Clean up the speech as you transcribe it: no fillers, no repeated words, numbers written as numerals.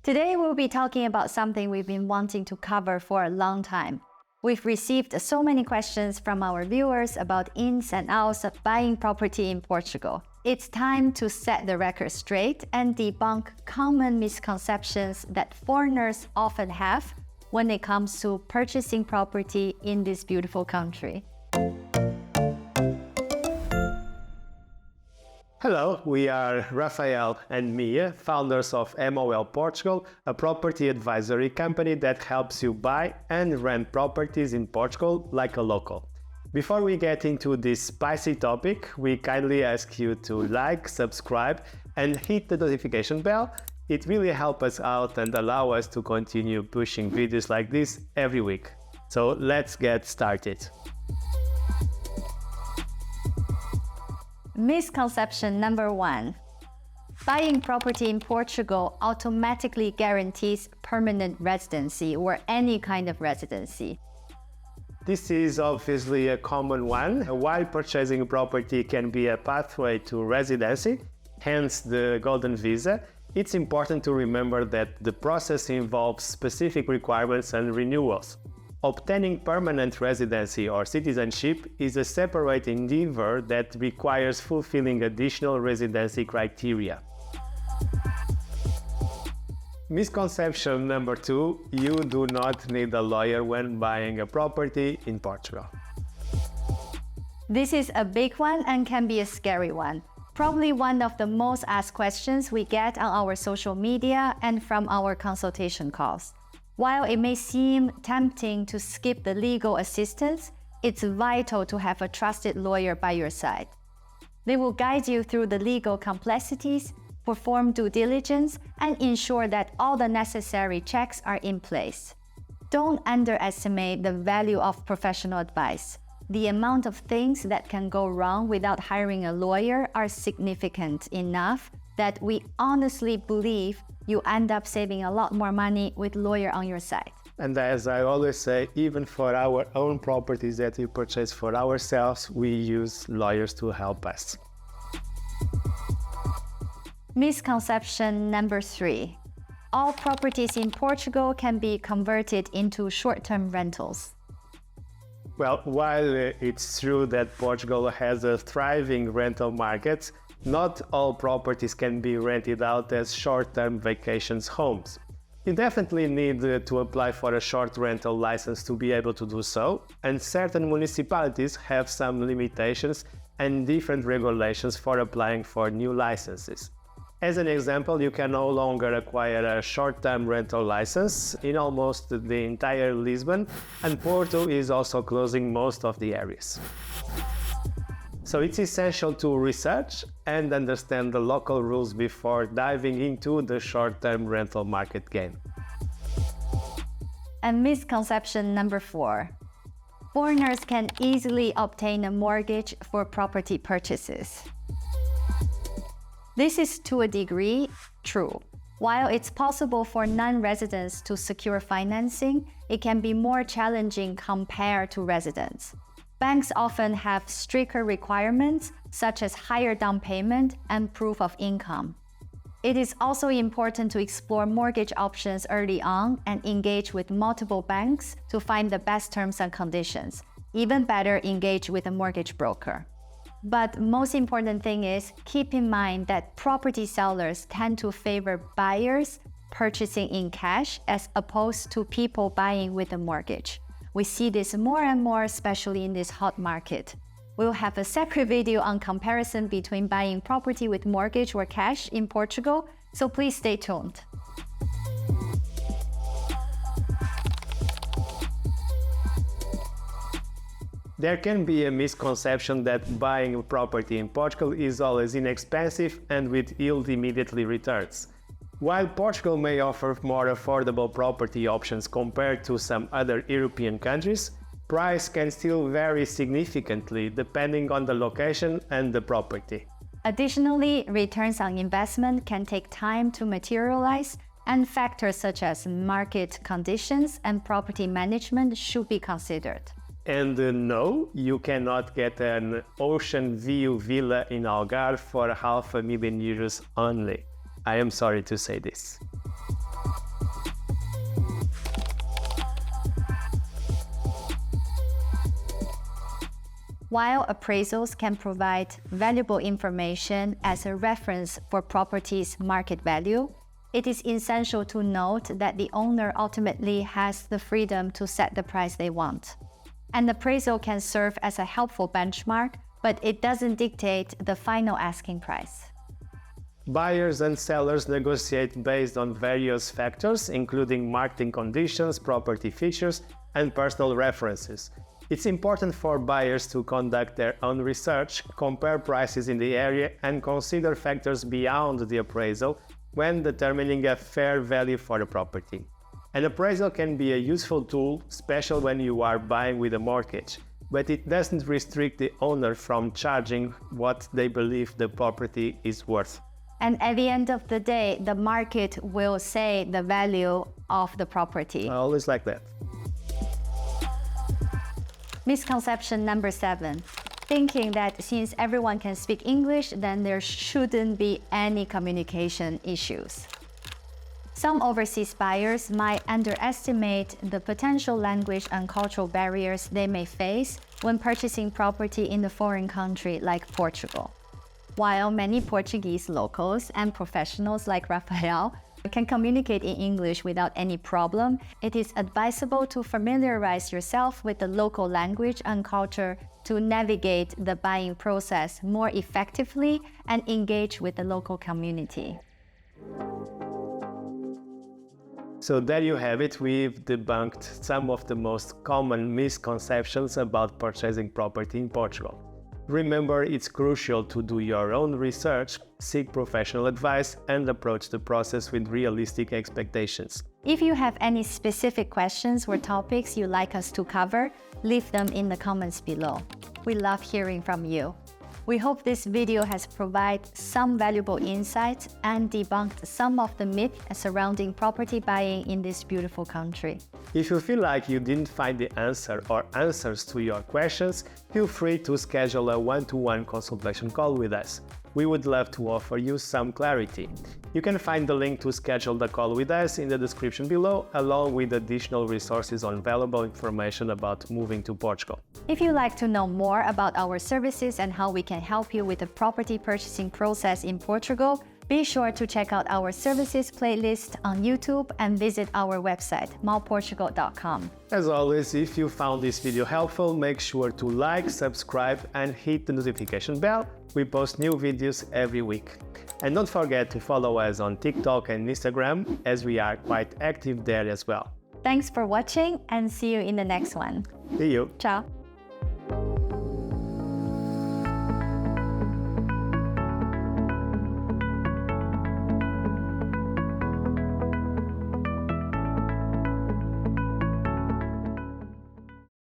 Today we'll be talking about something we've been wanting to cover for a long time. We've received so many questions from our viewers about ins and outs of buying property in Portugal. It's time to set the record straight and debunk common misconceptions that foreigners often have when it comes to purchasing property in this beautiful country. Hello, we are Rafael and Mia, founders of MOL Portugal, a property advisory company that helps you buy and rent properties in Portugal like a local. Before we get into this spicy topic, we kindly ask you to like, subscribe and hit the notification bell. It really helps us out and allow us to continue pushing videos like this every week. So let's get started. Misconception number 1. Buying property in Portugal automatically guarantees permanent residency or any kind of residency. This is obviously a common one. While purchasing a property can be a pathway to residency, hence the golden visa, it's important to remember that the process involves specific requirements and renewals. Obtaining permanent residency or citizenship is a separate endeavor that requires fulfilling additional residency criteria. Misconception number 2, you do not need a lawyer when buying a property in Portugal. This is a big one and can be a scary one. Probably one of the most asked questions we get on our social media and from our consultation calls. While it may seem tempting to skip the legal assistance, it's vital to have a trusted lawyer by your side. They will guide you through the legal complexities, perform due diligence, and ensure that all the necessary checks are in place. Don't underestimate the value of professional advice. The amount of things that can go wrong without hiring a lawyer are significant enough that we honestly believe you end up saving a lot more money with a lawyer on your side. And as I always say, even for our own properties that we purchase for ourselves, we use lawyers to help us. Misconception number 3. All properties in Portugal can be converted into short-term rentals. Well, while it's true that Portugal has a thriving rental market, not all properties can be rented out as short-term vacations homes. You definitely need to apply for a short rental license to be able to do so, and certain municipalities have some limitations and different regulations for applying for new licenses. As an example, you can no longer acquire a short-term rental license in almost the entire Lisbon, and Porto is also closing most of the areas. So it's essential to research and understand the local rules before diving into the short-term rental market game. And misconception number 4. Foreigners can easily obtain a mortgage for property purchases. This is to a degree true. While it's possible for non-residents to secure financing, it can be more challenging compared to residents. Banks often have stricter requirements, such as higher down payment and proof of income. It is also important to explore mortgage options early on and engage with multiple banks to find the best terms and conditions. Even better, engage with a mortgage broker. But most important thing is, keep in mind that property sellers tend to favor buyers purchasing in cash as opposed to people buying with a mortgage. We see this more and more, especially in this hot market. We'll have a separate video on comparison between buying property with mortgage or cash in Portugal, so please stay tuned. There can be a misconception that buying a property in Portugal is always inexpensive and with yield immediately returns. While Portugal may offer more affordable property options compared to some other European countries, price can still vary significantly depending on the location and the property. Additionally, returns on investment can take time to materialize, and factors such as market conditions and property management should be considered. And no, you cannot get an ocean view villa in Algarve for €500,000 only. I am sorry to say this. While appraisals can provide valuable information as a reference for property's market value, it is essential to note that the owner ultimately has the freedom to set the price they want. An appraisal can serve as a helpful benchmark, but it doesn't dictate the final asking price. Buyers and sellers negotiate based on various factors, including marketing conditions, property features, and personal references. It's important for buyers to conduct their own research, compare prices in the area, and consider factors beyond the appraisal when determining a fair value for the property. An appraisal can be a useful tool, especially when you are buying with a mortgage, but it doesn't restrict the owner from charging what they believe the property is worth. And at the end of the day, the market will say the value of the property. Always like that. Misconception number 7. Thinking that since everyone can speak English, then there shouldn't be any communication issues. Some overseas buyers might underestimate the potential language and cultural barriers they may face when purchasing property in a foreign country like Portugal. While many Portuguese locals and professionals like Rafael can communicate in English without any problem, it is advisable to familiarize yourself with the local language and culture to navigate the buying process more effectively and engage with the local community. So there you have it, we've debunked some of the most common misconceptions about purchasing property in Portugal. Remember, it's crucial to do your own research, seek professional advice, and approach the process with realistic expectations. If you have any specific questions or topics you'd like us to cover, leave them in the comments below. We love hearing from you. We hope this video has provided some valuable insights and debunked some of the myths surrounding property buying in this beautiful country. If you feel like you didn't find the answer or answers to your questions, feel free to schedule a one-to-one consultation call with us. We would love to offer you some clarity. You can find the link to schedule the call with us in the description below, along with additional resources on valuable information about moving to Portugal. If you'd like to know more about our services and how we can help you with the property purchasing process in Portugal, be sure to check out our services playlist on YouTube and visit our website, malportugal.com. As always, if you found this video helpful, make sure to like, subscribe, and hit the notification bell. We post new videos every week. And don't forget to follow us on TikTok and Instagram, as we are quite active there as well. Thanks for watching and see you in the next one. See you. Ciao.